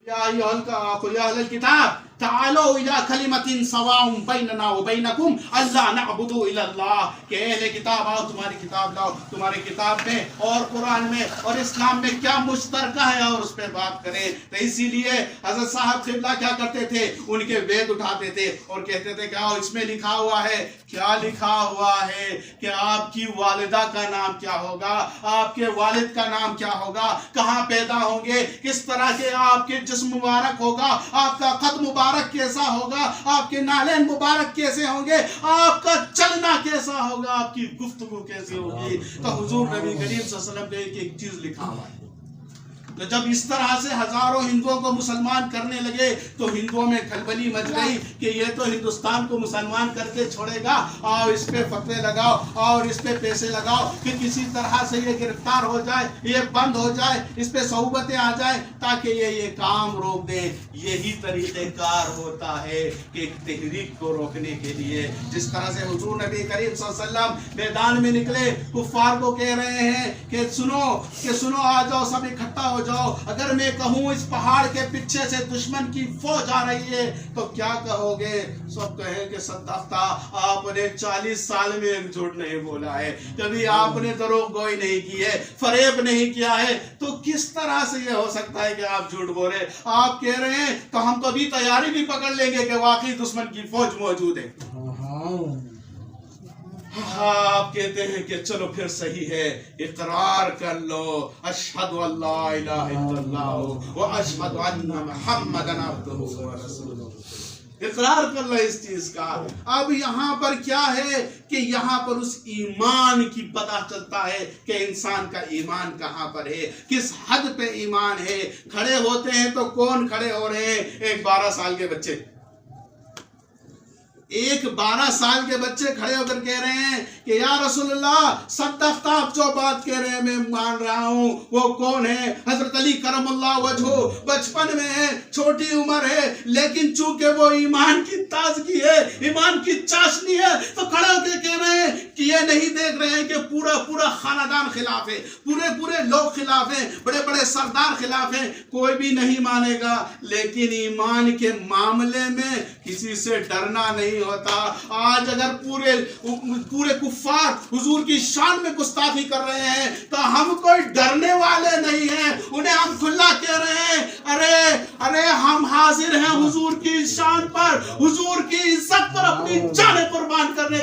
या अहल किताब तालो इला कलिमतिन सवाउन बैनना व बैनकुम अल्ला नअबुदु इल्लल्लाह, कि अहले किताब आओ, तुम्हारी किताब लाओ, तुम्हारी किताब में और कुरान में और इस्लाम में क्या मुश्तरका है और उस पर बात करें। तो इसीलिए हजरत साहब क़िबला क्या करते थे, उनके वेद उठाते थे और कहते थे कि आओ इसमें लिखा हुआ है। क्या लिखा हुआ है कि आपकी वालिदा का नाम क्या होगा, आपके वालिद का नाम क्या होगा, कहाँ पैदा होंगे, किस तरह के आपके जिस्म मुबारक होगा, आपका कद मुबारक कैसा होगा, आपके नालैन मुबारक कैसे होंगे, आपका चलना कैसा होगा, आपकी गुफ्तगू कैसी होगी। तो हुजूर नबी करीम सल्लल्लाहु अलैहि वसल्लम ने एक एक चीज लिखा हुआ है। तो जब इस तरह से हजारों हिंदुओं को मुसलमान करने लगे तो हिंदुओं में खलबली मच गई कि ये तो हिंदुस्तान को मुसलमान करके छोड़ेगा, और इस पे फतवे लगाओ और इस पे पैसे लगाओ कि किसी तरह से ये गिरफ्तार हो जाए, ये बंद हो जाए, इस पे सहुबतें आ जाए ताकि ये काम रोक दे। यही तरीक़ेकार होता है कि एक तहरीक को रोकने के लिए। जिस तरह से हुजूर नबी करीम सल्लल्लाहु अलैहि वसल्लम मैदान में निकले, कुफ्फार को कह रहे हैं कि सुनो आ जाओ, सब इकट्ठा हो जाओ। अगर मैं कहूँ इस पहाड़ के पीछे से दुश्मन की फौज आ रही है तो क्या कहोगे? सब कहेंगे सद्दाफ्ता, आपने 40 साल में एक झूठ नहीं बोला है, कभी आपने दरोग गोई नहीं की है, फरेब नहीं किया है, तो किस तरह से ये हो सकता है कि आप झूठ बोले? आप कह रहे हैं तो हम तो अभी तैयारी भी पकड़ लेंगे कि वाकई दुश्मन की फौज मौजूद है। आप कहते हैं कि चलो फिर सही है, इकरार कर लो, अशहदु अल्ला इलाहा इल्लल्लाह व अशहदु अन्ना मुहम्मदन अब्दुहु व रसूलुहु। इकरार कर लो इस चीज का। अब यहाँ पर क्या है कि यहाँ पर उस ईमान की पता चलता है कि इंसान का ईमान कहाँ पर है, किस हद पे ईमान है। खड़े होते हैं तो कौन खड़े हो रहे हैं? एक 12 साल के बच्चे, एक 12 साल के बच्चे खड़े होकर कह रहे हैं कि या रसूलुल्लाह, सद्दाफ्ता आप जो बात कह रहे हैं मैं मान रहा हूँ। वो कौन है? हजरत अली करमल्लाहु वजहू, बचपन में है, छोटी उम्र है, लेकिन चूंकि वो ईमान की ताजगी है, ईमान की चाशनी है, तो खड़े होकर कह रहे हैं कि ये नहीं देख रहे हैं कि पूरा पूरा खानदान खिलाफ है, पूरे लोग खिलाफ हैं, बड़े बड़े सरदार खिलाफ हैं, कोई भी नहीं मानेगा। लेकिन ईमान के मामले में किसी से डरना नहीं होता। आज अगर पूरे कुफ्फार हुजूर की शान में गुस्ताखी कर रहे हैं तो हम कोई डरने वाले नहीं हैं, उन्हें हम खुला कह रहे हैं, अरे हम हाजिर हैं हुजूर की शान पर, हुजूर की इज्जत पर अपनी जान कुर्बान करने